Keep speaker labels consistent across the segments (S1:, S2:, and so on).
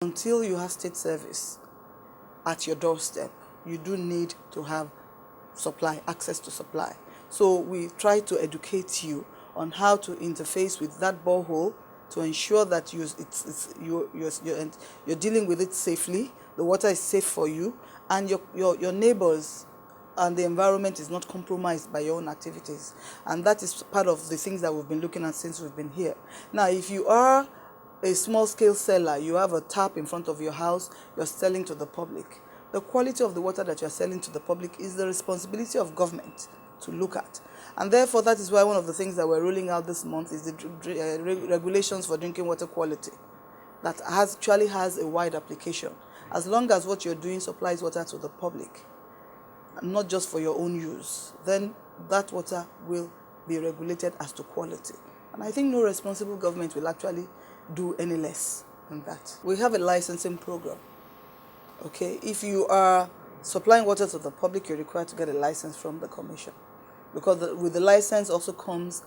S1: Until you have state service at your doorstep, you do need to have supply, access to supply. So we try to educate you on how to interface with that borehole to ensure that you're dealing with it safely, the water is safe for you, and your neighbors and the environment is not compromised by your own activities. And that is part of the things that we've been looking at since we've been here. Now, if you are a small-scale seller, you have a tap in front of your house, you're selling to the public. The quality of the water that you're selling to the public is the responsibility of government to look at. And therefore, that is why one of the things that we're rolling out this month is the regulations for drinking water quality that actually has a wide application. As long as what you're doing supplies water to the public, not just for your own use, then that water will be regulated as to quality. And I think no responsible government will actually do any less than that. We have a licensing program. Okay, if you are supplying water to the public, you're required to get a license from the commission, because with the license also comes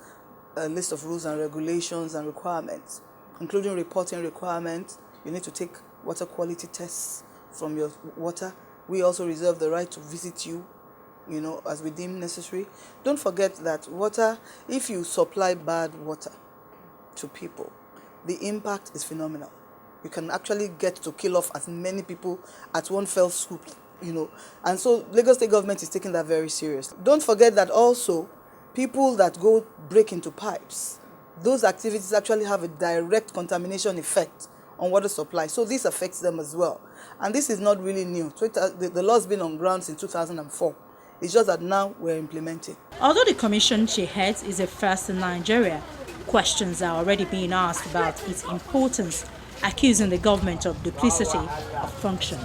S1: a list of rules and regulations and requirements, including reporting requirements. You need to take water quality tests from your water. We also reserve the right to visit you, as we deem necessary. Don't forget that water, if you supply bad water to people, the impact is phenomenal. You can actually get to kill off as many people at one fell swoop, And so Lagos State government is taking that very seriously. Don't forget that also people that go break into pipes, those activities actually have a direct contamination effect on water supply. So this affects them as well. And this is not really new. The law has been on ground since 2004. It's just that now we're implementing.
S2: Although the commission she heads is a first in Nigeria, questions are already being asked about its importance, accusing the government of duplicity of function.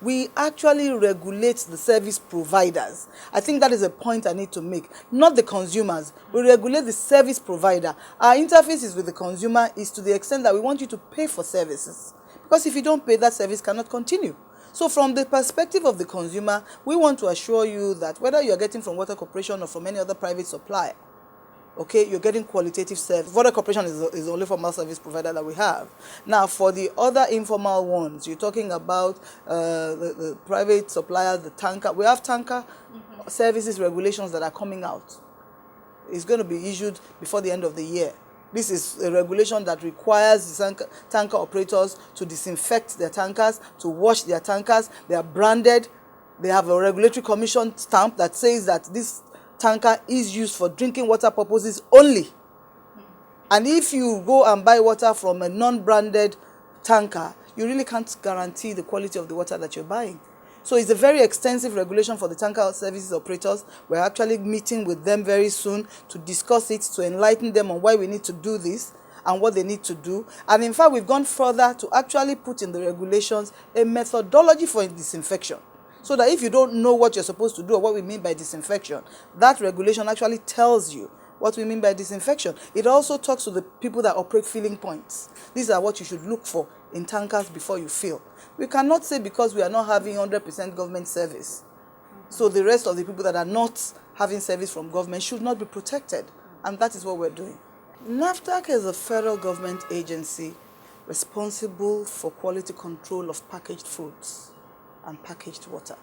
S1: We actually regulate the service providers. I think that is a point I need to make. Not the consumers. We regulate the service provider. Our interface with the consumer is to the extent that we want you to pay for services. Because if you don't pay, that service cannot continue. So from the perspective of the consumer, we want to assure you that whether you're getting from Water Corporation or from any other private supplier, okay, you're getting qualitative service. Water Corporation is the only formal service provider that we have. Now, for the other informal ones, you're talking about the private suppliers, the tanker. We have tanker services regulations that are coming out. It's going to be issued before the end of the year. This is a regulation that requires the tanker operators to disinfect their tankers, to wash their tankers. They are branded. They have a regulatory commission stamp that says that this tanker is used for drinking water purposes only. And if you go and buy water from a non-branded tanker, you really can't guarantee the quality of the water that you're buying. So it's a very extensive regulation for the tanker services operators. We're actually meeting with them very soon to discuss it, to enlighten them on why we need to do this and what they need to do. And in fact, we've gone further to actually put in the regulations a methodology for disinfection. So that if you don't know what you're supposed to do or what we mean by disinfection, that regulation actually tells you what we mean by disinfection. It also talks to the people that operate filling points. These are what you should look for in tankers before you fill. We cannot say because we are not having 100% government service, so the rest of the people that are not having service from government should not be protected. And that is what we're doing. NAFDAC is a federal government agency responsible for quality control of packaged foods and packaged water.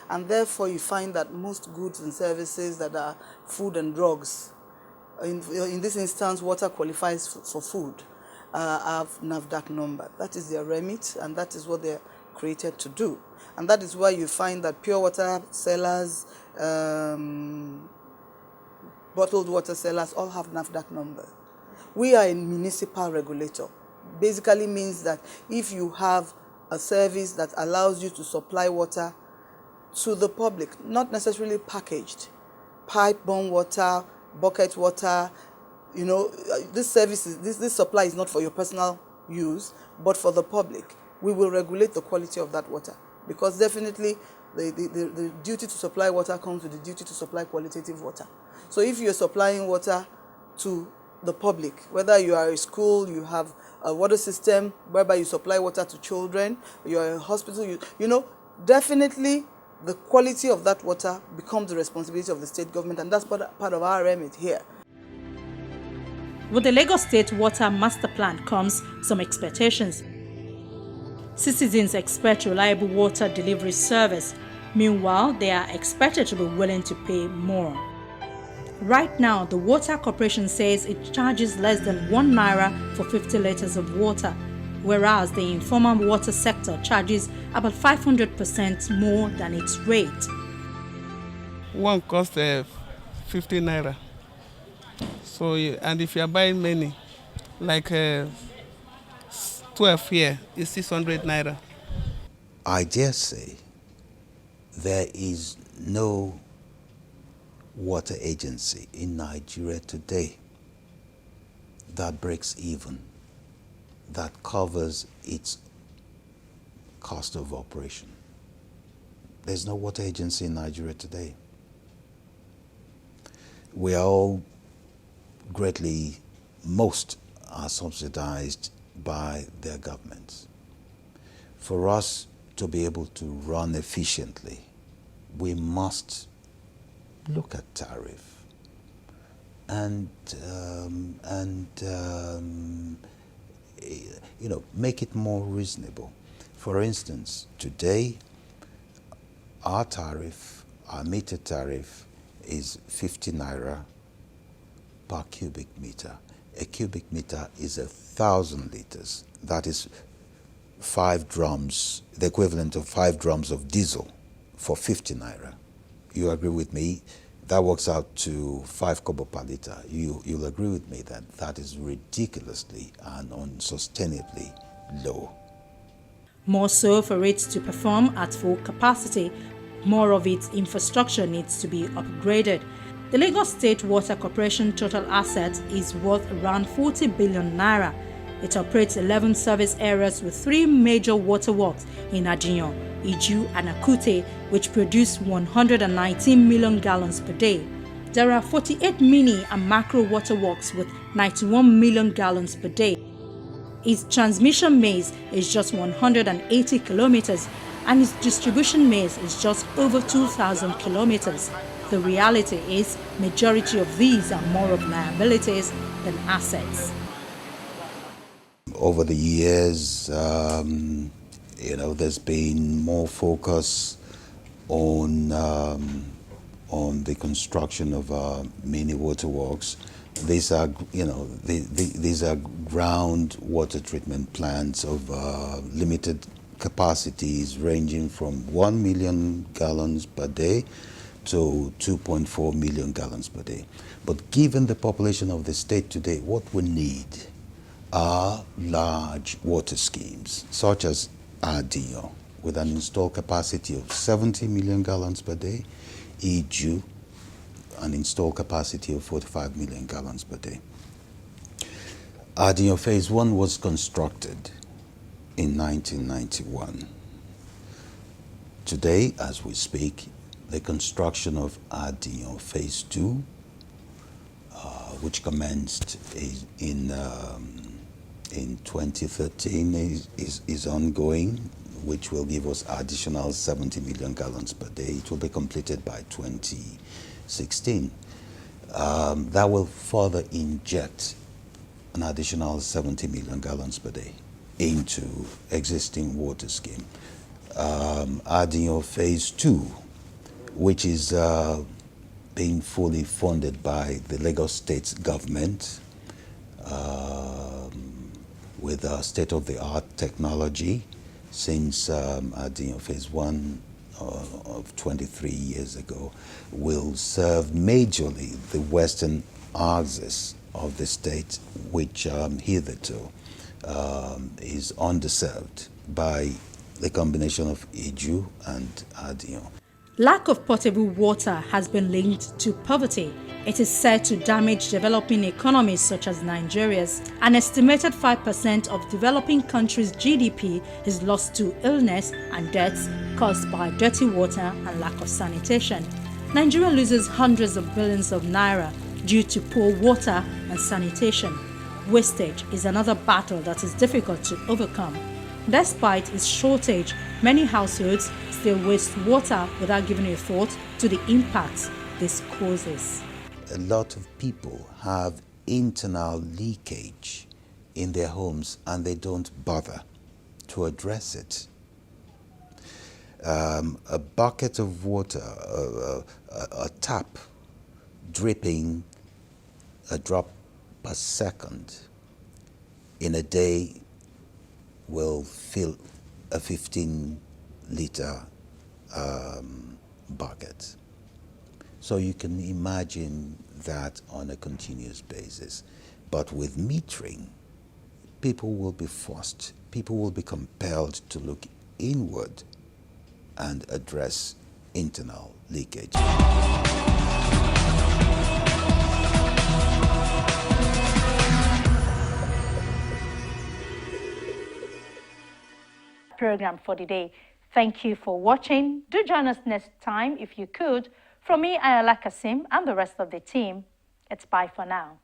S1: And therefore you find that most goods and services that are food and drugs, in this instance water qualifies for food, have NAFDAC number. That is their remit, and that is what they're created to do. And that is why you find that pure water sellers, bottled water sellers all have NAFDAC number. We are a municipal regulator. Basically means that if you have a service that allows you to supply water to the public, not necessarily packaged, pipe-borne water, bucket water, this service this supply is not for your personal use, but for the public. We will regulate the quality of that water, because definitely the duty to supply water comes with the duty to supply qualitative water. So if you're supplying water to the public, whether you are a school, you have a water system whereby you supply water to children, you're a hospital, definitely the quality of that water becomes the responsibility of the state government, and that's part of our remit here.
S2: With the Lagos State Water Master Plan comes some expectations. Citizens expect reliable water delivery service. Meanwhile, they are expected to be willing to pay more. Right now, the Water Corporation says it charges less than 1 naira for 50 liters of water, whereas the informal water sector charges about 500% more than its rate.
S3: One costs 50 naira. So, and if you are buying many, like 12 here, is 600 naira.
S4: I dare say there is no water agency in Nigeria today that breaks even, that covers its cost of operation. There's no water agency in Nigeria today. We are all most are subsidized by their governments. For us to be able to run efficiently, we must look at tariff and make it more reasonable. For instance, today our meter tariff is 50 naira per cubic meter. A cubic meter is 1,000 liters. That is 5 drums, the equivalent of 5 drums of diesel for 50 naira. You agree with me? That works out to 5 kobo per liter. You'll agree with me that that is ridiculously and unsustainably low.
S2: More so, for it to perform at full capacity, more of its infrastructure needs to be upgraded. The Lagos State Water Corporation total assets is worth around 40 billion naira. It operates 11 service areas with 3 major waterworks in Adiyan, Iju and Akute, which produce 119 million gallons per day. There are 48 mini and macro waterworks with 91 million gallons per day. Its transmission maze is just 180 kilometers and its distribution maze is just over 2,000 kilometers. The reality is, majority of these are more of liabilities than assets.
S4: Over the years, there's been more focus on the construction of mini waterworks. These are, these are ground water treatment plants of limited capacities ranging from 1 million gallons per day to 2.4 million gallons per day. But given the population of the state today, what we need are large water schemes, such as Adiyan, with an installed capacity of 70 million gallons per day, Iju, an installed capacity of 45 million gallons per day. Adiyan Phase 1 was constructed in 1991. Today, as we speak, the construction of Adiyan Phase 2, which commenced in 2013, is ongoing, which will give us additional 70 million gallons per day. It will be completed by 2016. That will further inject an additional 70 million gallons per day into existing water scheme. Adiyan Phase 2, which is being fully funded by the Lagos State government with state-of-the-art technology since Adiyan Phase 1 of 23 years ago, will serve majorly the western axis of the state, which hitherto is underserved by the combination of Iju and Adiyan.
S2: Lack of potable water has been linked to poverty. It is said to damage developing economies such as Nigeria's. An estimated 5% of developing countries' GDP is lost to illness and deaths caused by dirty water and lack of sanitation. Nigeria loses hundreds of billions of naira due to poor water and sanitation. Wastage is another battle that is difficult to overcome. Despite its shortage, many households still waste water without giving a thought to the impacts this causes.
S4: A lot of people have internal leakage in their homes and they don't bother to address it. A bucket of water, a tap dripping a drop per second in a day will fill a 15-liter bucket. So you can imagine that on a continuous basis. But with metering, people will be forced, people will be compelled to look inward and address internal leakage.
S2: Program for the day. Thank you for watching. Do join us next time if you could. From me, Ayala Kasim, and the rest of the team, it's bye for now.